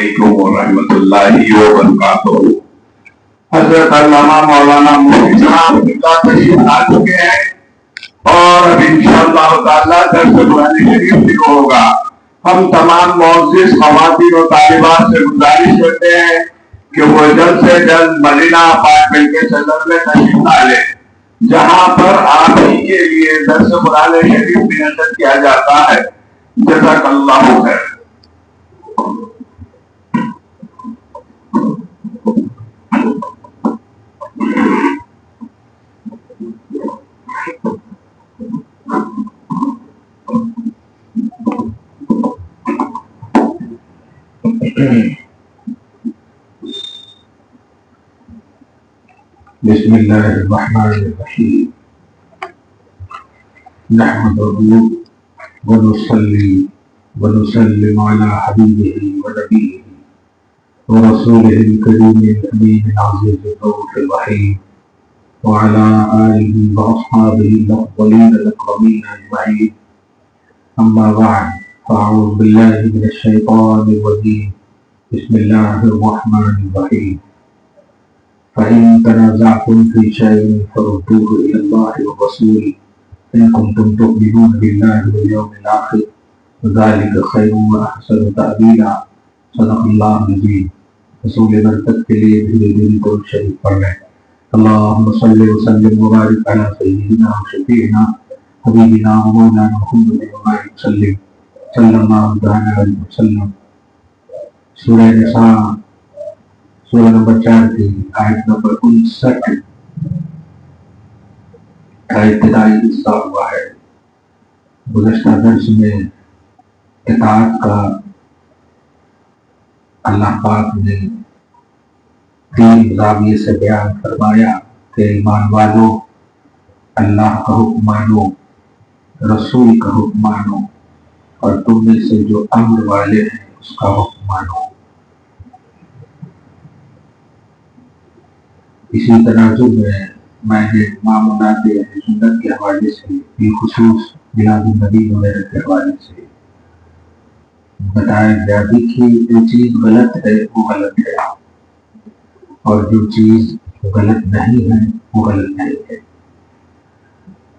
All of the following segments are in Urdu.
علیکم ورحمۃ اللہ وبرکاتہ۔ حضرت علامہ مولانا مفتی صاحب تشریف لا چکے ہیں اور اب انشاءاللہ تعالیٰ درس قرآن شریف شروع ہوگا۔ ہم تمام معزز خواتین و طالبات سے گزارش کرتے ہیں کہ وہ جلد سے جلد مدینہ اپارٹمنٹ کے صدر میں تشریف لا لیں، جہاں پر آپ ہی کے لیے درس قرآن شریف منعقد کیا جاتا ہے۔ جزاک اللہ خیر۔ بسم اللہ الرحمن الرحیم، نحمدہ ونصلی ونسلم علی حبیبہ ونبیہ ورسولہ الکریم الامین العزیز الرؤوف الرحیم وعلی آلہ واصحابہ الافضلین الاکرمین اجمعین، اما بعد فاعوذ باللہ من الشیطان الرجیم، بسم اللہ الرحمن الرحیم۔ فإن تنازعتم في شيء فردوه إلى الله والرسول إن كنتم تؤمنون بالله واليوم الآخر ذلك خير وأحسن تأويلا، صدق الله العظيم۔ رسول برکت کے لیے دھیرے دھیرے درود شریف پڑھ لیں۔ اللهم صل وسلم وبارك على سيدنا وشفيعنا حبيبنا ومولانا محمد وبارك وسلم صلى الله تعالى عليه وسلم۔ سورہ نساء سورہ نمبر 4 کی آیت نمبر 59 کا ابتدائی حصہ ہوا ہے۔ گزشتہ درس میں اطاعت کا اللہ پاک نے 3 زاویے سے بیان فرمایا کہ ایمان والو اللہ کا حکم مانو، رسول کا حکم مانو، اور تم میں سے جو امر والے ہیں اس کا حکم مانو۔ اسی تناظر میں نے معمولات اہل سنت کے حوالے سے، بالخصوص میلاد النبی وغیرہ کے حوالے سے بتایا گیا کہ جو چیز غلط ہے وہ غلط ہے، اور جو چیز غلط نہیں ہے وہ غلط نہیں ہے۔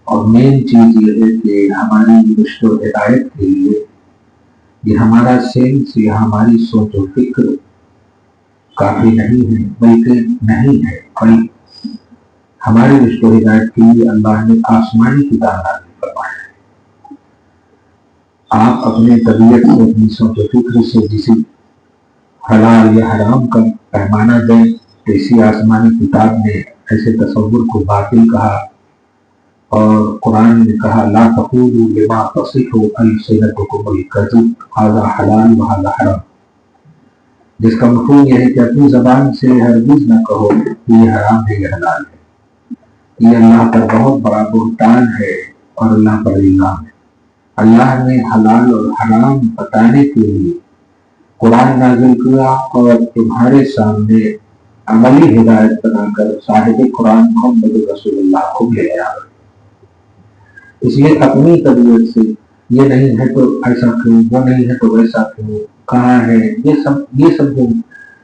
اور مین چیز یہ ہے کہ ہماری رشت و ہدایت کے لیے یہ ہمارا سینس یا ہماری سوچ و فکر کافی نہیں ہے، بلکہ نہیں ہے، بلکہ ہماری رشت و ہدایت کے لیے اللہ نے آسمانی کتاب نازل فرمایا ہے۔ آپ اپنے طبیعت سے، اپنی سوچ و فکر سے کسی حلال یا حرام کا پیمانہ دیں تو اسی آسمانی کتاب نے ایسے تصور کو باطل کہا، اور قرآن نے کہا لا تقولوا لما تصف ألسنتكم الكذب هذا حلال وهذا حرام، جس کا مفہوم یہ ہے کہ اپنی زبان سے ہرگز نہ کہو کہ یہ حرام ہے یہ حلال ہے۔ یہ اللہ پر بہت بڑا بہتان ہے اور اللہ پر الزام ہے۔ اللہ نے حلال اور حرام بتانے کے لیے قرآن نازل کیا اور تمہارے سامنے عملی ہدایت بنا کر صاحب قرآن محمد رسول اللہ کو لے آیا۔ اس لیے اپنی طبیعت سے یہ نہیں ہے تو ایسا کیوں، وہ نہیں ہے تو ویسا کیوں، کہاں ہے، یہ سب جو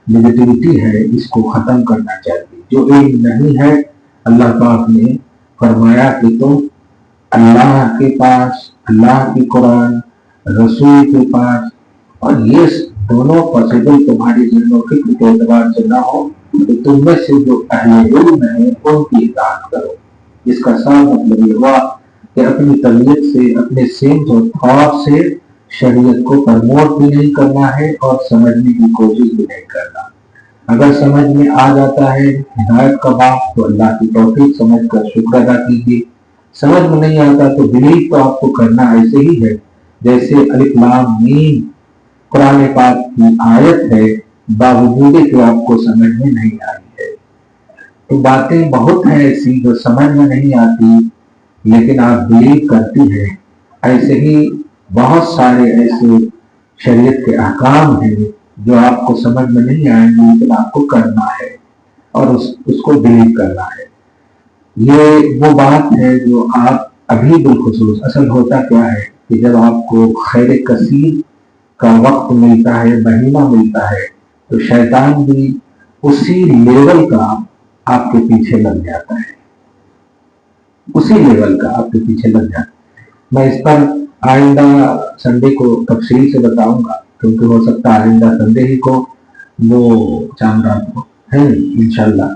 نیگیٹیوٹی ہے اس کو ختم کرنا چاہیے۔ جو علم نہیں ہے اللہ پاک نے فرمایا کہ تم اللہ کے پاس، اللہ کی قرآن، رسول کے پاس، اور یہ دونوں پاسبل تمہاری ذہن و فکر کے اعتبار سے نہ ہو تو تم میں سے جو اہل علم ہیں ان کی اطاعت کرو۔ اس کا صاف مطلب یہ ہوا کہ اپنی طبیعت سے، اپنے سینس اور تھاٹ سے شریعت کو پرموٹ بھی نہیں کرنا ہے اور سمجھنے کی کوشش بھی نہیں کرنا۔ اگر سمجھ میں آ جاتا ہے ہدایت کا بات تو اللہ کی توفیق سمجھ کر شکر ادا کیجیے، سمجھ میں نہیں آتا تو بلیو تو آپ کو کرنا ایسے ہی ہے جیسے الف لام میم قرآن پاک کی آیت ہے، باوجود کہ آپ کو سمجھ میں نہیں آئی ہے۔ تو باتیں بہت ہیں ایسی جو سمجھ میں نہیں آتی لیکن آپ بلیو کرتی ہیں۔ ایسے ہی بہت سارے ایسے شریعت کے احکام ہیں جو آپ کو سمجھ میں نہیں آئیں گے لیکن آپ کو کرنا ہے اور اس کو بلیو کرنا ہے۔ یہ وہ بات ہے جو آپ ابھی بالخصوص، اصل ہوتا کیا ہے کہ جب آپ کو خیر کثیر کا وقت ملتا ہے، مہینہ ملتا ہے، تو شیطان بھی اسی لیول کا آپ کے پیچھے لگ جاتا ہے، اسی لیول کا آپ کے پیچھے لگ جاتا ہے۔ میں اس پر آئندہ سنڈے کو تفصیل سے بتاؤں گا، کیونکہ ہو سکتا ہے آئندہ سنڈے ہی کو وہ چاند رات کو ہے انشاءاللہ۔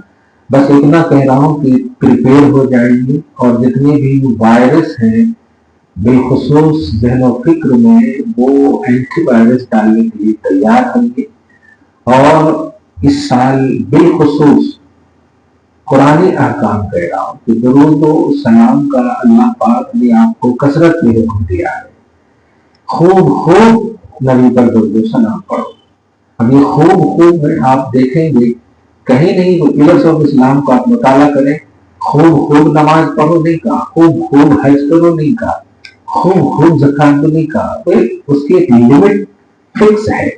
بس اتنا کہہ رہا ہوں کہ پریپیئر ہو جائیے، اور جتنے بھی وائرس ہیں بالخصوص ذہن و فکر میں وہ اینٹی وائرس ڈالنے کے لیے تیار ہوں گے، اور اس سال بالخصوص قرآنی احکام کہہ رہا ہوں کہ درود و سلام کا اللہ پاک نے آپ کو کثرت میں حکم دیا ہے، خوب نبی پر درود و سلام پڑھو۔ اب یہ خوب میں آپ دیکھیں گے کہیں نہیں، وہ پلرس آف اسلام کو آپ مطالعہ کریں، خوب نماز پڑھو نہیں کہا، خوب حج کرو نہیں کہا، خوب زکات نہیں کہا، اس کی ایک لمٹ فکس ہے،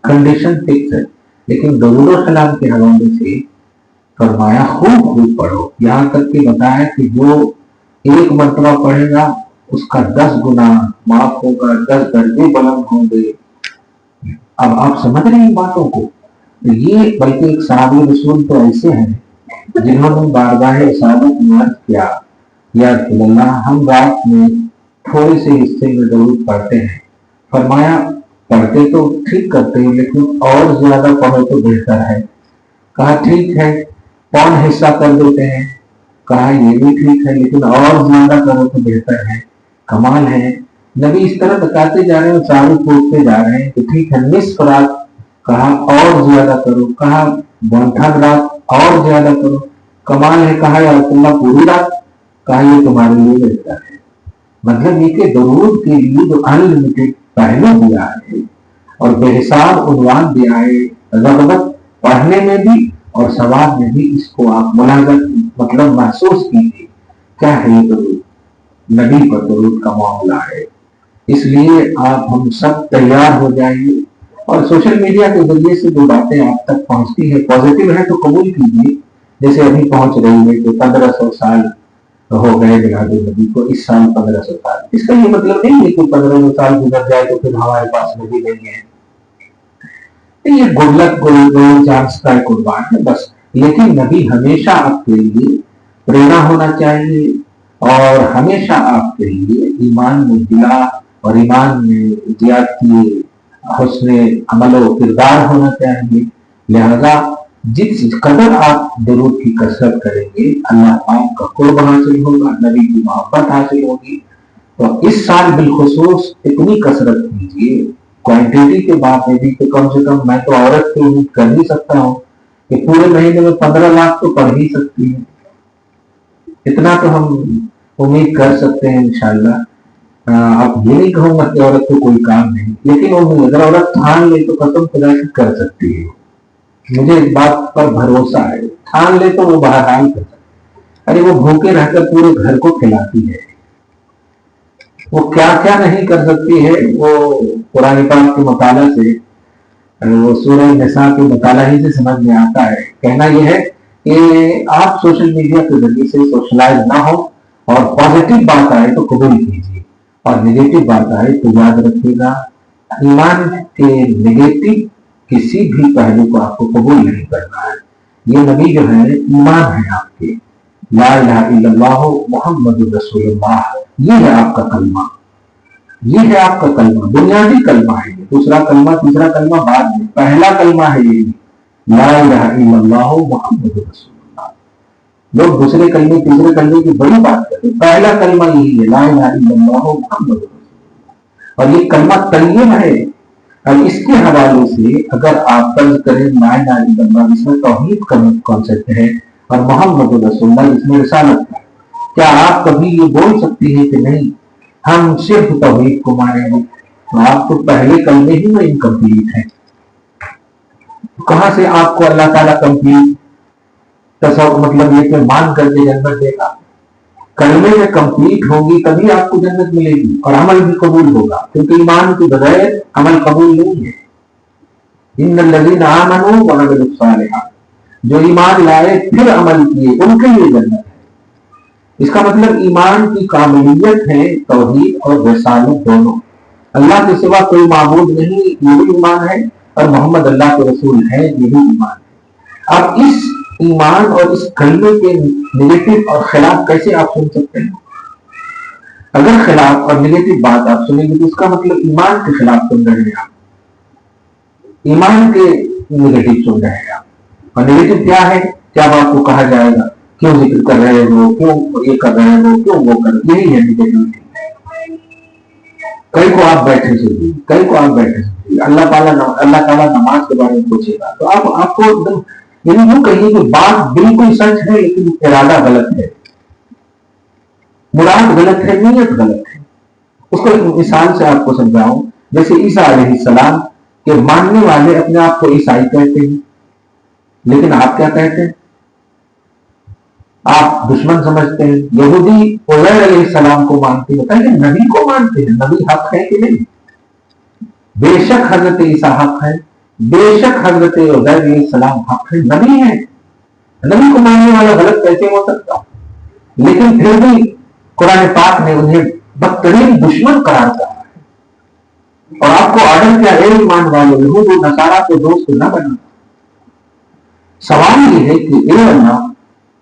کنڈیشن فکس ہے، لیکن درود و سلام کے حوالے سے فرمایا خوب پڑھو، یہاں تک کہ بتایا کہ جو ایک مرتبہ پڑھے گا اس کا 10 گنا معاف ہوگا، 10 درجے بلند ہوں گے۔ اب آپ سمجھ رہے ہیں باتوں کو؟ یہ بلکہ ایک صحابی رسول تو ایسے ہیں جنہوں نے بارگاہ رسالت میں عرض کیا، یا رسول اللہ ہم رات میں تھوڑے سے حصے میں درود پڑھتے ہیں، فرمایا پڑھتے تو ٹھیک کرتے ہیں لیکن اور زیادہ پڑھو تو بہتر ہے۔ کہا ٹھیک ہے، کون حصہ کر دیتے ہیں؟ کہا یہ بھی ٹھیک ہے لیکن اور زیادہ کرو تو بہتر ہے۔ کمال ہے، نبی اس طرح بتاتے جا رہے ہیں، سارے پوچھتے جا رہے ہیں کہ ٹھیک ہے نصف رات، کہا اور زیادہ کرو، کہا 1/3 رات اور زیادہ کرو، کمال ہے، کہا یا رسول اللہ پوری رات، کہا یہ تمہارے لیے بہتر ہے۔ مطلب یہ کہ درود کے لیے جو انلمیٹڈ پہلو دیا ہے اور بے حساب عنوان دیا ہے، رغبت پڑھنے میں بھی اور ثواب میں بھی، اس کو آپ ملاحظت مطلب محسوس کیجیے، کیا ہے یہ درود؟ نبی پر درود کا معاملہ ہے۔ اس لیے آپ ہم سب تیار ہو جائیے، اور سوشل میڈیا کے ذریعے سے جو باتیں آپ تک پہنچتی ہے پازیٹیو ہے تو قبول کیجیے، جیسے ابھی پہنچ رہی ہے کہ 1500 سال ہو گئے میلاد النبی کو، اس سال 1500 سال۔ اس کا یہ مطلب نہیں ہے کہ 1500 سال گزر جائے تو پھر ہمارے پاس نبی نہیں ہے، یہ گڈ لک گولڈ چانس کا قربان ہے بس۔ لیکن نبی ہمیشہ آپ کے لیے پریرنا ہونا چاہیے، اور ہمیشہ آپ کے لیے ایمان میں دلا اور ایمان میں زیادتی حسن عمل و کردار ہونا چاہیے۔ لہذا جس قدر آپ درود کی کثرت کریں گے اللہ پاک کا قرب حاصل ہوگا، نبی کی محبت حاصل ہوگی۔ تو اس سال بالخصوص اتنی کثرت کیجیے، کوانٹیٹی کے بات میں بھی کہ کم سے کم میں تو عورت کی امید کر ہی سکتا ہوں کہ پورے مہینے میں 15 لاکھ تو پڑھ ہی سکتی ہے، اتنا تو ہم امید کر سکتے ہیں انشاءاللہ۔ اب یہ نہیں کہوں گا کہ عورت کو کوئی کام نہیں، لیکن اگر عورت ٹھان لے تو قسم خدا سے کر سکتی ہے، مجھے اس بات پر بھروسہ ہے، ٹھان لے تو وہ بہرحال کر سکتی ہے۔ ارے وہ بھوکے رہ کر پورے گھر کو کھلاتی ہے، وہ کیا کیا نہیں کر سکتی ہے، وہ قرآن پاک کے مطالعہ سے، وہ سورہ نساء کے مطالعہ ہی سے سمجھ میں آتا ہے۔ کہنا یہ ہے کہ آپ سوشل میڈیا کے ذریعے سے سوشلائز نہ ہو، اور پازیٹیو بات آئے تو قبول کیجیے، اور نگیٹو بات آئے تو یاد رکھیے گا ایمان کے نگیٹو کسی بھی پہلو کو آپ کو قبول نہیں کرنا ہے۔ یہ نبی جو ہے ایمان ہے آپ کے، لا الہ الا اللہ محمد رسول اللہ، یہ ہے آپ کا کلمہ، یہ ہے آپ کا کلمہ، بنیادی کلمہ ہے۔ دوسرا کلمہ تیسرا کلمہ بعد میں، پہلا کلمہ ہے یہ لا الہ الا اللہ محمد رسول اللہ۔ لوگ دوسرے کلمے تیسرے کلمے کی بڑی بات کرتے ہیں، پہلا کلمہ یہی ہے لا الہ الا اللہ محمد رسول اللہ، اور یہ کلمہ طیب ہے۔ اب اس کے حوالے سے اگر آپ فرض کریں لا الہ الا اللہ جس میں توحید کا کانسیپٹ ہے، اور محمد رسول اللہ جس میں رسالت ہے، کیا آپ کبھی یہ بول سکتی ہیں کہ نہیں ہم صرف توحید کو مانیں گے؟ آپ تو پہلے کلمے ہی میں انکمپلیٹ ہیں، کہاں سے آپ کو اللہ تعالیٰ کمپلیٹ تصور مطلب یہ کہ مان کر کے جنت دے گا؟ کلمے میں کمپلیٹ ہوگی تبھی آپ کو جنت ملے گی، اور عمل بھی قبول ہوگا، کیونکہ ایمان کے بغیر عمل قبول نہیں ہے۔ ان الذین آمنوا وعملوا الصالحات، جو ایمان لائے پھر عمل کیے ان کے لیے جنت ہے۔ اس کا مطلب ایمان کی کاملیت ہے توحید اور رسالت دونوں، اللہ کے سوا کوئی معبود نہیں، یہ بھی ایمان ہے، اور محمد اللہ کے رسول ہے، یہ بھی ایمان ہے۔ اب اس ایمان اور اس کلمے کے نیگیٹو اور خلاف کیسے آپ سن سکتے ہیں؟ اگر خلاف اور نیگیٹو بات آپ سنیں گے تو اس کا مطلب ایمان کے خلاف سن رہے ہیں آپ، ایمان کے نیگیٹو سن رہے ہیں آپ۔ اور نیگیٹو کیا ہے؟ کیا آپ کو کہا جائے گا کیوں ذکر کر رہے ہو، کیوں یہ کر رہے ہو، کیوں وہ کر رہے، یہی ہے نیگیٹیوٹی۔ کئی کو آپ بیٹھے سے کئی کو آپ بیٹھے سے اللہ تعالیٰ نماز کے بارے میں پوچھے گا تو آپ کو ایک دم یعنی یوں کہیے کہ بات بالکل سچ ہے لیکن ارادہ غلط ہے، مراد غلط ہے، نیت غلط ہے۔ اس کو ایک مثال سے آپ کو سمجھاؤں، جیسے عیسیٰ علیہ السلام کے ماننے والے اپنے آپ کو عیسائی کہتے ہیں، لیکن آپ کیا کہتے ہیں؟ آپ دشمن سمجھتے ہیں۔ یہودی عزیر علیہ السلام کو مانتے ہیں، کہ نبی کو مانتے ہیں، نبی حق ہے کہ نہیں؟ بے شک حضرت عیسیٰ حق ہے، بے شک حضرت عزیر علیہ السلام حق ہے، نبی ہے، نبی کو ماننے والا غلط کیسے ہو سکتا؟ لیکن پھر بھی قرآن پاک نے انہیں بدترین دشمن قرار دیا ہے، اور آپ کو آرڈر کیا ہے ایمان والے یہود و نصارہ کو دوست نہ بنا۔ سوال یہ ہے کہ اے اللہ،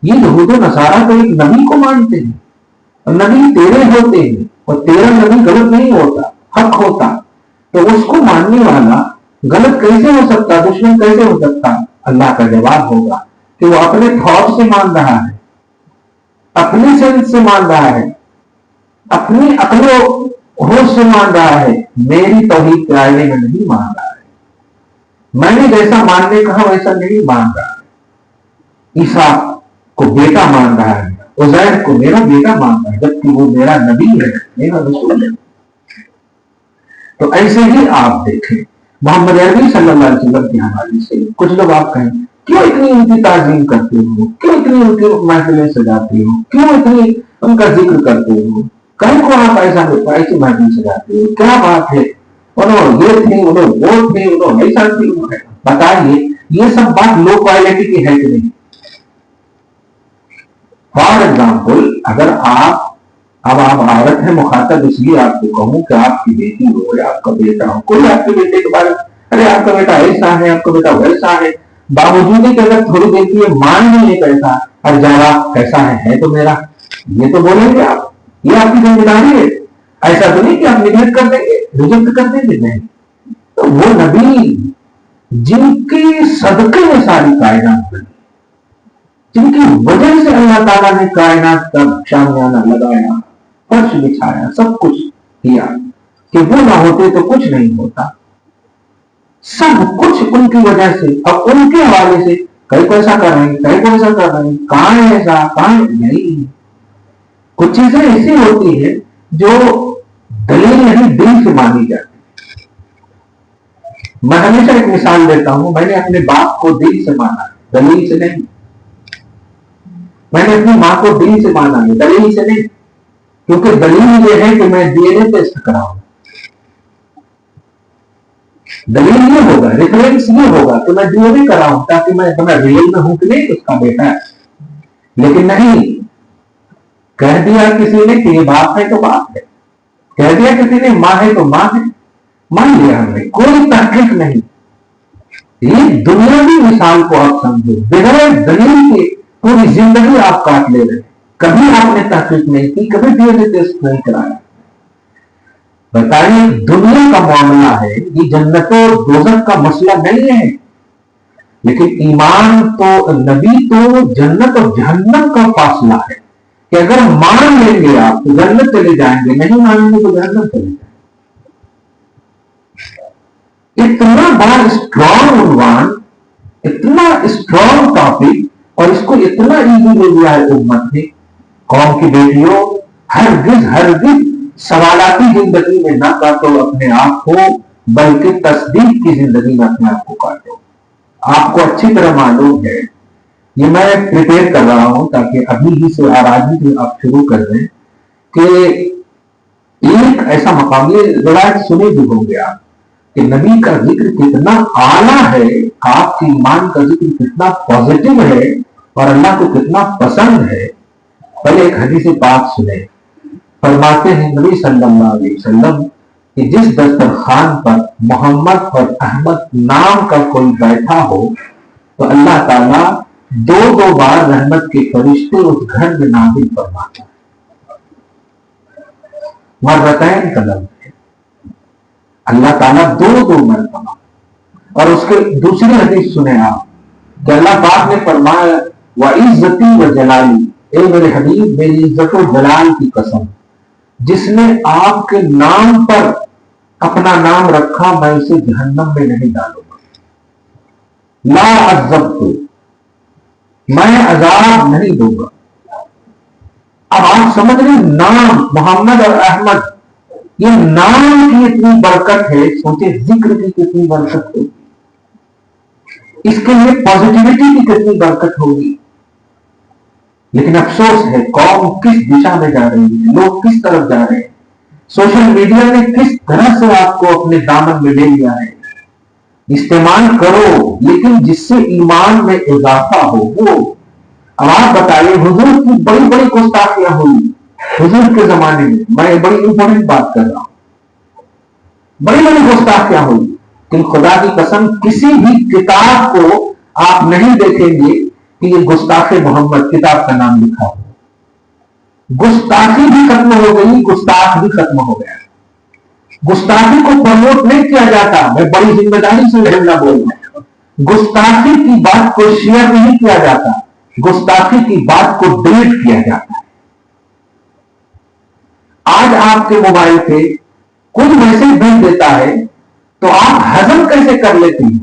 یہ یہود و نصارہ تو ایک نبی کو مانتے ہیں، اور نبی تیرے ہوتے ہیں، اور تیرا نبی غلط نہیں ہوتا، حق ہوتا، تو اس کو ماننے والا غلط کیسے ہو سکتا، دشمن کیسے ہو سکتا؟ اللہ کا جواب ہوگا کہ وہ اپنے تھاٹ سے مان رہا ہے، اپنے سینس سے مان رہا ہے، اپنی عقل و ہوش سے مان رہا ہے، میری توحید کے آئینے میں نہیں مان رہا ہے، میں نے جیسا ماننے کہا ویسا نہیں مان رہا ہے۔ عیسیٰ کو بیٹا مان رہا ہے، عزیر کو میرا بیٹا مان رہا ہے، جبکہ وہ میرا نبی ہے، میرا رسول ہے۔ تو ایسے ہی آپ دیکھیں محمد عربی صلی اللہ علیہ وسلم کے حوالے سے کچھ لوگ آپ کہیں کیوں اتنی ان کی تعظیم کرتے ہو، کیوں اتنی ان کی محفلیں سجاتے ہو، کیوں اتنی ان کا ذکر کرتے ہو، کہیں کو آپ ایسی محفل سجاتے ہو، کیا بات ہے، انہوں یہ تھے، انہوں وہ تھے، انہوں ایسا تھے، بتائیے یہ سب بات لو کوالٹی کی ہے کہ نہیں؟ فار ایگزامپل اگر آپ عورت ہیں، مخاطب اس لیے آپ کو کہوں کہ آپ کی بیٹی ہو یا آپ کا بیٹا ہو، کوئی آپ کے بیٹے کے بارے میں ارے آپ کا بیٹا ایسا ہے، آپ کا بیٹا ویسا ہے، باوجود کہ اگر تھوڑی دیر کی مان بھی نہیں کیسا اور جواب کیسا ہے تو میرا، یہ تو بولیں گے آپ، یہ آپ کی ذمہ داری ہے، ایسا تو نہیں کہ آپ نگلیکٹ کر دیں گے، ریجیکٹ کر دیں گے، نہیں۔ تو وہ نبی جن کے صدقے میں ساری کائنات بنی، جن کی وجہ سے اللہ تعالیٰ نے کائنات کا شامیانہ لگایا، فرش بچھایا، سب کچھ کیا، کہ وہ نہ ہوتے تو کچھ نہیں ہوتا، سب کچھ ان کی وجہ سے، اور ان کے حوالے سے کئی کو ایسا کر رہے ہیں، کئی کو ایسا کر رہے ہیں، کہاں ہے ایسا، کہاں نہیں۔ کچھ چیزیں ایسی ہوتی ہیں جو دلیل نہیں دل سے مانی جاتی۔ میں ہمیشہ ایک مثال دیتا ہوں، میں نے اپنے باپ کو دل سے مانا ہے، دلیل سے نہیں۔ میں نے اپنی ماں کو دل سے مانا ہے، دلیل سے نہیں، کیونکہ دلیل یہ ہے کہ میں ڈی این اے ٹیسٹ کراؤں، دلیل یہ ہوگا، ریفرنس یہ ہوگا کہ میں ڈی این اے کراؤں تاکہ میں ریئل میں ہوں کہ نہیں اس کا بیٹا ہے۔ لیکن نہیں، کہہ دیا کسی نے کہ یہ باپ ہے تو باپ ہے، کہہ دیا کسی نے ماں ہے تو ماں ہے، مان لیا ہم نے، کوئی تحقیق نہیں۔ یہ دنیاوی مثال کو آپ سمجھو، بغیر دلیل کے پوری زندگی آپ کاٹ لے رہے، کبھی آپ نے تحقیق نہیں کی، کبھی ڈی این اے ٹیسٹ نہیں کرایا۔ بتائیے دنیا کا معاملہ ہے، یہ جنت و دوزخ کا مسئلہ نہیں ہے، لیکن ایمان تو نبی تو جنت اور جہنم کا فاصلہ ہے، کہ اگر مان لیں گے آپ تو جنت چلے جائیں گے، نہیں مانیں گے تو جہنم چلے جائیں گے۔ اتنا بڑا اسٹرانگ عنوان، اتنا اسٹرانگ ٹاپک، اور اس کو اتنا ایزی لے لیا ہے امت نے۔ قوم کی بیٹیوں، ہرگز سوالاتی زندگی میں نہ کاٹو اپنے آپ کو، بلکہ تصدیق کی زندگی میں اپنے آپ کو کاٹو۔ آپ کو اچھی طرح معلوم ہے، یہ میں پریپیئر کر رہا ہوں تاکہ ابھی ہی سے اور آج ہی سے آپ شروع کر دیں، کہ ایک ایسا مقام، یہ روایت سنے بھی ہوں گے آپ، کہ نبی کا ذکر کتنا اعلیٰ ہے، آپ کے ایمان کا ذکر کتنا پازیٹیو ہے اور اللہ کو کتنا پسند ہے۔ پہلے ایک حدیث پاک سنیں، فرماتے ہیں نبی صلی اللہ علیہ وسلم کہ جس دسترخوان پر محمد اور احمد نام کا کوئی بیٹھا ہو تو اللہ تعالیٰ دو بار رحمت کے فرشتے اس گھر میں نازل فرماتا ہے. مرتين کا لفظ ہے. اللہ تعالیٰ دو مرتبہ. اور اس کے دوسری حدیث سنیں آپ کہ اللہ پاک نے فرمایا وعزتی و جلالی، اے میرے حبیب میری عزت و جلال کی قسم، جس نے آپ کے نام پر اپنا نام رکھا میں اسے جہنم میں نہیں ڈالوں گا. لا عذبت، میں عذاب نہیں دوں گا. اب آپ سمجھ رہے نام محمد اور احمد، یہ نام کی اتنی برکت ہے، سوچے ذکر کی کتنی برکت ہوگی، اس کے لیے پازیٹیوٹی کی کتنی برکت ہوگی. لیکن افسوس ہے قوم کس دشا میں جا رہی ہے، لوگ کس طرف جا رہے ہیں. سوشل میڈیا نے کس طرح سے آپ کو اپنے دامن میں لے لیا ہے. استعمال کرو لیکن جس سے ایمان میں اضافہ ہو وہ. اب آپ بتائیے حضور کی بڑی بڑی گستاخیاں ہوئی حضور کے زمانے میں بڑی امپورٹنٹ بات کر رہا ہوں. بڑی بڑی گستاخیاں ہوئی، لیکن خدا کی قسم کسی بھی کتاب کو آپ نہیں دیکھیں گے کہ یہ گستاخ محمد کتاب کا نام لکھا ہو. گستاخی بھی ختم ہو گئی، گستاخ بھی ختم ہو گیا. گستاخی کو پروموٹ نہیں کیا جاتا، میں بڑی ذمہ داری سے بولنا بول رہا ہوں. گستاخی کی بات کو شیئر نہیں کیا جاتا، گستاخی کی بات کو ڈیلیٹ کیا جاتا ہے. آج آپ کے موبائل پہ کوئی میسج بھیج دیتا ہے تو آپ ہضم کیسے کر لیتے ہیں؟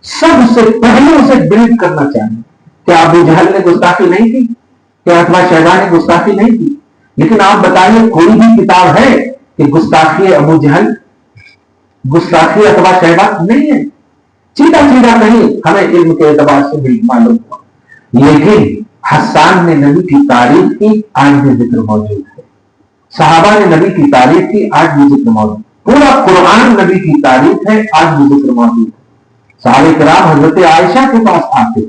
سب سے پہلے اسے ڈیلیٹ کرنا چاہیے. کیا ابو جہل نے گستاخی نہیں کی؟ کیا عتبہ شیبہ نے گستاخی نہیں کی؟ لیکن آپ بتائیے کوئی بھی کتاب ہے کہ گستاخی ابو جہل، گستاخی عتبہ شیبہ نہیں ہے. چیدہ نہیں، ہمیں علم کے اعتبار سے بھی معلوم ہوا. لیکن حسان نے نبی کی تعریف کی، آج بھی ذکر موجود ہے. صحابہ نے نبی کی تعریف کی، آج بھی ذکر موجود. پورا قرآن نبی کی تعریف ہے، آج بھی ذکر موجود ہے. صحابہ کرام حضرت عائشہ کے پاس آتے،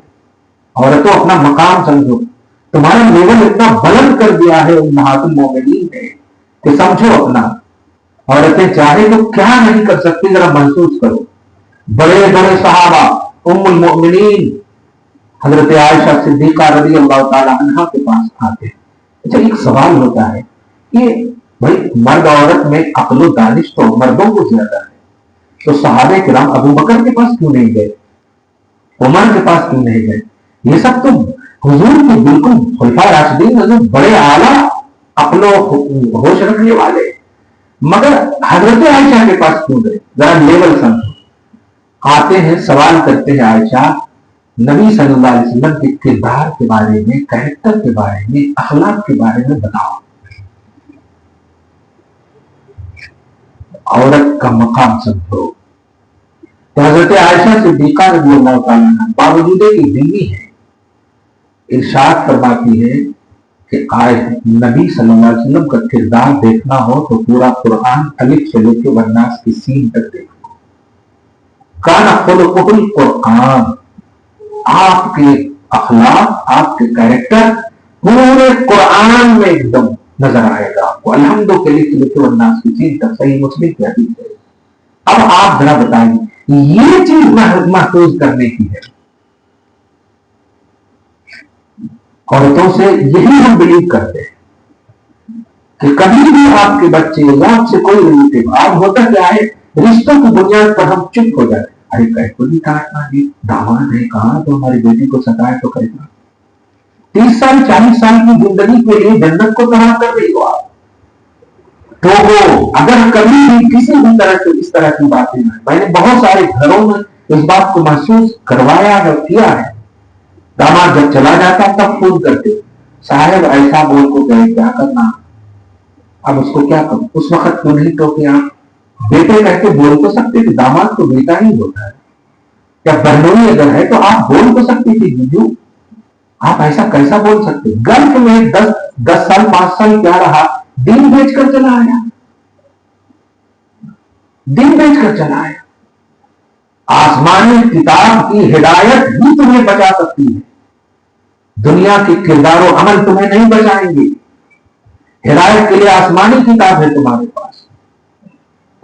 عورتوں اپنا مقام سمجھو، تمہارا لیول اتنا بلند کر دیا ہے امہات المومنین نے کہ سمجھو اپنا. عورتیں چاہے تو کیا نہیں کر سکتی، ذرا محسوس کرو. بڑے بڑے صحابہ ام المؤمنین حضرت عائشہ صدیقہ رضی اللہ تعالی عنہا کے پاس آتے. اچھا ایک سوال ہوتا ہے کہ بھائی مرد عورت میں عقل و دانش تو مردوں کو زیادہ ہے، تو صحابہ کرام ابو بکر کے پاس کیوں نہیں گئے، عمر کے پاس کیوں نہیں گئے؟ یہ سب تو حضور کے بالکل خلفاء راشدین حضور بڑے اعلیٰ عقل و ہوش رکھنے والے، مگر حضرت عائشہ کے پاس کیوں گئے؟ ذرا لیول سمجھو. آتے ہیں سوال کرتے ہیں عائشہ نبی صلی اللہ علیہ وسلم کے کردار کے بارے میں، کریکٹر کے بارے میں، اخلاق کے بارے میں بتاؤ. عورت کا مقام سمجھو. تو حضرت عائشہ صدیقہ رضی اللہ تعالیٰ عنہ باوجود کی بیوی ہے، ارشاد فرماتی ہے کہ نبی صلی اللہ علیہ وسلم کا کردار دیکھنا ہو تو پورا قرآن الف سے لے کے والناس کی سین تک دیکھو. کان خلقہ القرآن، آپ کے اخلاق، آپ کے کریکٹر پورے قرآن میں ایک دم نظر آئے گا. الحمد کے لیے والناس کی سین تک صحیح مسلم کی حدیث ہے. اب آپ ذرا بتائیے یہ چیز محفوظ کرنے کی ہے. عورتوں سے یہی ہم بلیو کرتے ہیں کہ کبھی بھی آپ کے بچے یا آپ سے کوئی ریلیٹیو، آپ ہوتا کیا ہے رشتوں کی بنیاد پر ہم چپ ہو جاتے. ارے کہہ کو نہیں کہا جی داماد ہے کہاں تو ہماری بیٹی کو ستائے تو کہے گا. 30 سال 40 سال کی زندگی کے لیے جنت کو تباہ کر رہی ہو آپ. تو وہ اگر کبھی بھی کسی بھی طرح سے اس طرح کی باتیں، میں نے بہت سارے گھروں میں اس بات کو محسوس کروایا اور کیا ہے. داماد جب چلا جاتا تب فون کرتے صاحب ایسا بول کو گئے کیا کرنا، اب اس کو کیا کروں. اس وقت کیوں نہیں ٹوکے آپ؟ بیٹے کہہ کے بول تو سکتے کہ داماد تو بیٹا ہی ہوتا ہے، یا بہنوئی اگر ہے تو آپ بول تو سکتے تھے جیجو، آپ ایسا کیسا بول سکتے. گلف میں 10 سال 5 سال کیا رہا، دین بیچ کر چلا آیا، دین بیچ کر چلا آیا. آسمانی کتاب کی ہدایت بھی تمہیں بچا سکتی ہے، دنیا کے کردار و عمل تمہیں نہیں بچائیں گے. ہدایت کے لیے آسمانی کتاب ہے تمہارے پاس.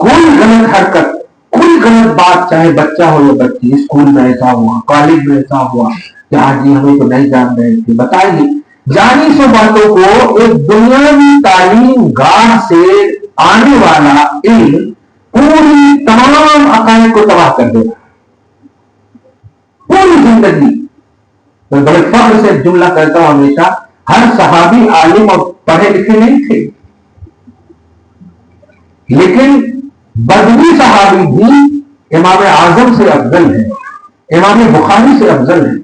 کوئی غلط حرکت، کوئی غلط بات، چاہے بچہ ہو یا بچی، اسکول میں ایسا ہوا، کالج میں ایسا ہوا کہ آج جی ہمیں تو نہیں جان رہے تھے، بتائیے جانی سو باتوں کو ایک دنیاوی تعلیم گاہ سے آنے والا علم پوری تمام عقائد کو تباہ کر دے گا، پوری زندگی۔ میں بڑے فخر سے جملہ کرتا ہوں ہمیشہ، ہر صحابی عالم اور پڑھے لکھے نہیں تھے، لیکن بدوی صحابی بھی امام اعظم سے افضل ہے، امام بخاری سے افضل ہے۔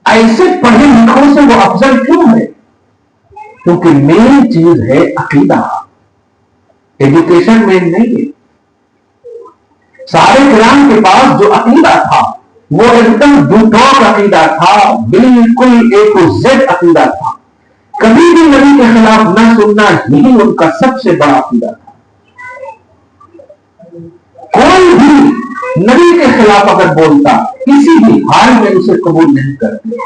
ایسے پڑھے لکھوں سے وہ افضل کیوں ہے؟ کیونکہ مین چیز ہے عقیدہ، ایجوکیشن مین نہیں ہے۔ سارے کرام کے پاس جو عقیدہ تھا وہ ایک دم دوٹوک عقیدہ تھا، بالکل اے ٹو زیڈ عقیدہ تھا، کبھی بھی نبی کے خلاف نہ سننا، یہی ان کا سب سے بڑا عقیدہ تھا۔ کوئی بھی نبی کے خلاف اگر بولتا کسی بھی حال میں اسے قبول نہیں کرتے،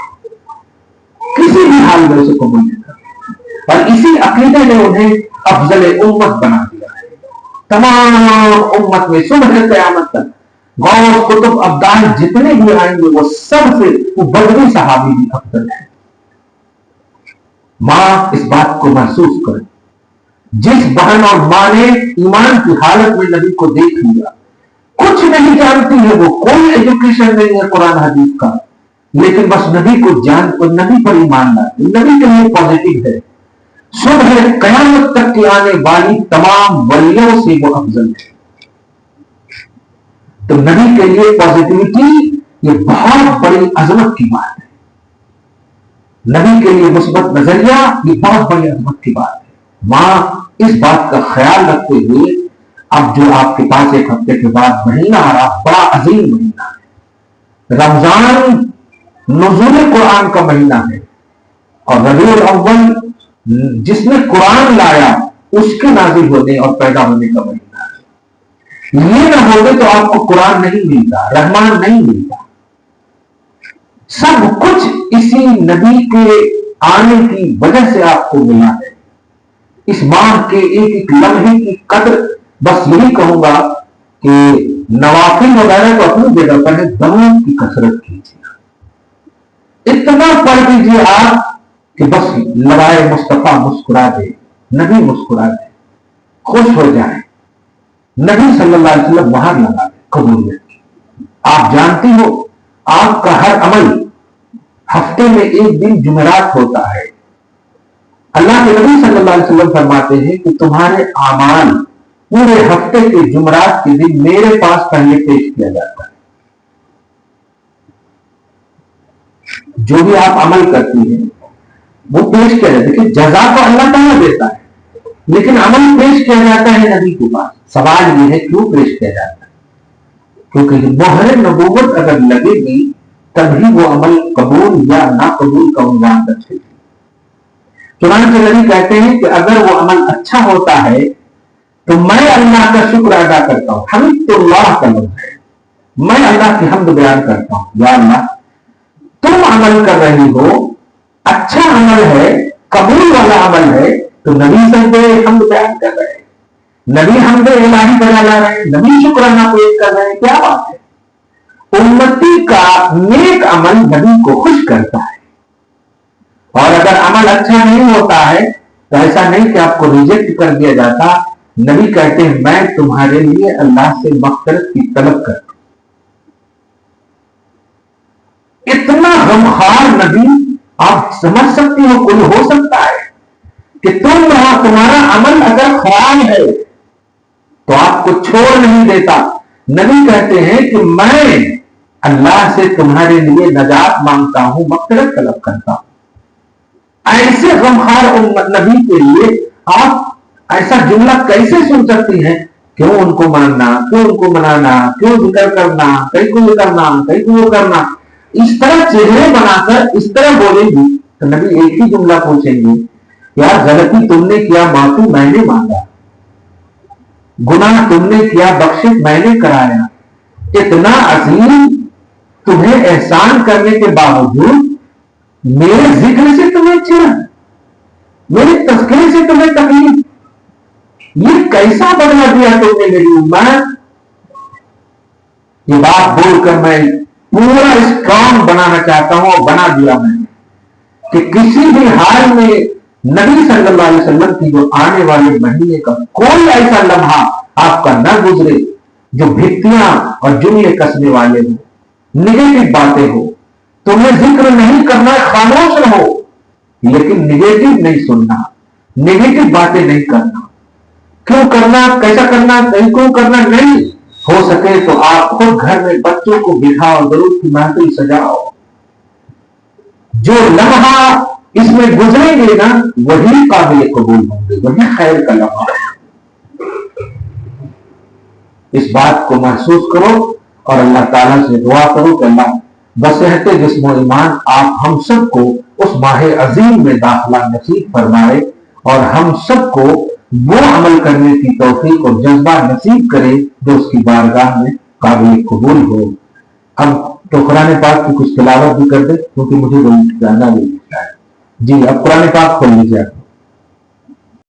کسی بھی حال میں اسے قبول نہیں کرتے، اور اسی عقیدے نے انہیں افضل امت بنا دیا ہے۔ تمام امت میں صبح قیامت تک غوث قطب ابدال جتنے بھی آئیں گے وہ سب سے وہ بدوی صحابی بھی افضل ہے۔ ماں اس بات کو محسوس کرے، جس بہن اور ماں نے ایمان کی حالت میں نبی کو دیکھ لیا، کچھ نہیں جانتی ہے وہ، کوئی ایجوکیشن نہیں ہے قرآن حدیث کا، لیکن بس نبی کو جان اور نبی پر ایمان لاتی، نبی کے لیے پازیٹو ہے، صبح قیامت تک کی آنے والی تمام ولیوں سے وہ افضل ہے۔ تو نبی کے لیے پازیٹیوٹی یہ بہت بڑی عظمت کی بات ہے، نبی کے لیے مثبت نظریہ یہ بہت بڑی عظمت کی بات ہے۔ ماں اس بات کا خیال رکھتے ہوئے اب جو آپ کے پاس ایک ہفتے کے بعد مہینہ آ رہا، بڑا عظیم مہینہ ہے، رمضان نزول قرآن کا مہینہ ہے، اور ربیع الاول جس نے قرآن لایا اس کے نازل ہونے اور پیدا ہونے کا مہینہ ہے۔ یہ نہ ہوگے تو آپ کو قرآن نہیں ملتا، رحمان نہیں ملتا، سب کچھ اسی نبی کے آنے کی وجہ سے آپ کو ملا ہے۔ اس ماہ کے ایک ایک لمحے کی قدر بس یہی کہوں گا کہ نوافل وغیرہ تو اپنی جگہ پر ہے، دموں کی کثرت کیجیے، اتنا پڑھ دیجیے آپ کہ بس لوائے مصطفیٰ مسکرا دے، نبی مسکرا دے، خوش ہو جائیں، نبی صلی اللہ علیہ وسلم باہر لگا دے قبولیت کی۔ آپ جانتی ہو آپ کا ہر عمل ہفتے میں ایک دن جمعرات ہوتا ہے، اللہ کے نبی صلی اللہ علیہ وسلم فرماتے ہیں کہ تمہارے اعمال پورے ہفتے کے جمعرات کے دن میرے پاس پہلے پیش کیا جاتا ہے۔ جو بھی آپ عمل کرتی ہیں وہ پیش کیا جاتا ہے، کہ جزا تو اللہ تعالیٰ دیتا ہے، لیکن عمل پیش کیا جاتا ہے نبی کے پاس۔ سوال یہ ہے کیوں پیش کیا جاتا ہے؟ کیونکہ مہر نبوت اگر لگے گی تبھی وہ عمل قبول یا نہ قبول کا عنوان رکھے گی۔ چنانچہ نبی کہتے ہیں کہ اگر وہ عمل اچھا ہوتا ہے تو میں اللہ کا شکر ادا کرتا ہوں، حمد تو اللہ کا لفظ ہے، میں اللہ کی حمد بیان کرتا ہوں، یا اللہ تم عمل کر رہی ہو، اچھا عمل ہے، قبول والا عمل ہے، تو نبی سجدے حمد بیان کر رہے ہیں، نبی حمد الہی بنا لا رہے ہیں، نبی شکرانہ پیش کر رہے ہیں، کیا بات ہے؟ امتی کا نیک عمل نبی کو خوش کرتا ہے، اور اگر عمل اچھا نہیں ہوتا ہے تو ایسا نہیں کہ آپ کو ریجیکٹ کر دیا جاتا، نبی کہتے ہیں میں تمہارے لیے اللہ سے مغفرت کی طلب کرتا ہوں۔ اتنا غمخوار نبی آپ سمجھ سکتی ہو کوئی ہو سکتا ہے کہ تمہارا عمل اگر خراب ہے تو آپ کو چھوڑ نہیں دیتا؟ نبی کہتے ہیں کہ میں اللہ سے تمہارے لیے نجات مانگتا ہوں، مغفرت طلب کرتا ہوں۔ ایسے غمخوار نبی کے لیے آپ ایسا جملہ کیسے سن سکتی ہیں؟ کیوں ان کو ماننا، کیوں ان کو منانا، کیوں ذکر کرنا، کہیں کو یہ کرنا، کہیں کو وہ کرنا، اس طرح چہرے بنا کر اس طرح بولیں گی تو نبی ایک ہی جملہ پوچھیں گے، یار غلطی تم نے کیا، معافی میں نے مانگا، گناہ تم نے کیا، بخشش میں نے کرایا، اتنا عظیم تمہیں احسان کرنے کے باوجود میرے ذکر سے تمہیں چڑ، میرے تذکرے سے تمہیں تکلیف، یہ کیسا بدلا دیا تم نے میری امت؟ یہ بات بول کر میں پورا اسٹرانگ بنانا چاہتا ہوں، اور بنا دیا میں نے کہ کسی بھی حال میں نبی صلی اللہ علیہ وسلم کی جو آنے والے مہینے کا کوئی ایسا لمحہ آپ کا نہ گزرے جو بھتیاں اور جملے کسنے والے ہو، نگیٹو باتیں ہو۔ تمہیں ذکر نہیں کرنا، خاموش رہو، لیکن نگیٹو نہیں سننا، نگیٹو باتیں نہیں کرنا۔ کیوں کرنا، کیسا کرنا، کیوں کرنا نہیں ہو سکے تو آپ خود گھر میں بچوں کو بٹھاؤ، درود کی محفل سجاؤ۔ جو لمحہ اس میں گزریں گے نا وہی قابل قبول ہوں گے، وہی خیر کا لمحہ۔ اس بات کو محسوس کرو اور اللہ تعالیٰ سے دعا کرو کہ اللہ بصحت جسم و ایمان آپ ہم سب کو اس ماہ عظیم میں داخلہ نصیب فرمائے، اور ہم سب کو وہ عمل کرنے کی توفیق اور جذبہ نصیب کرے جو اس کی بارگاہ میں قابل قبول ہو۔ اب تو قرآن پاک کی کچھ تلاوت بھی کر دے کیونکہ مجھے جانا بھی ہے۔ جی اب قرآن پاک کھول لیجیے۔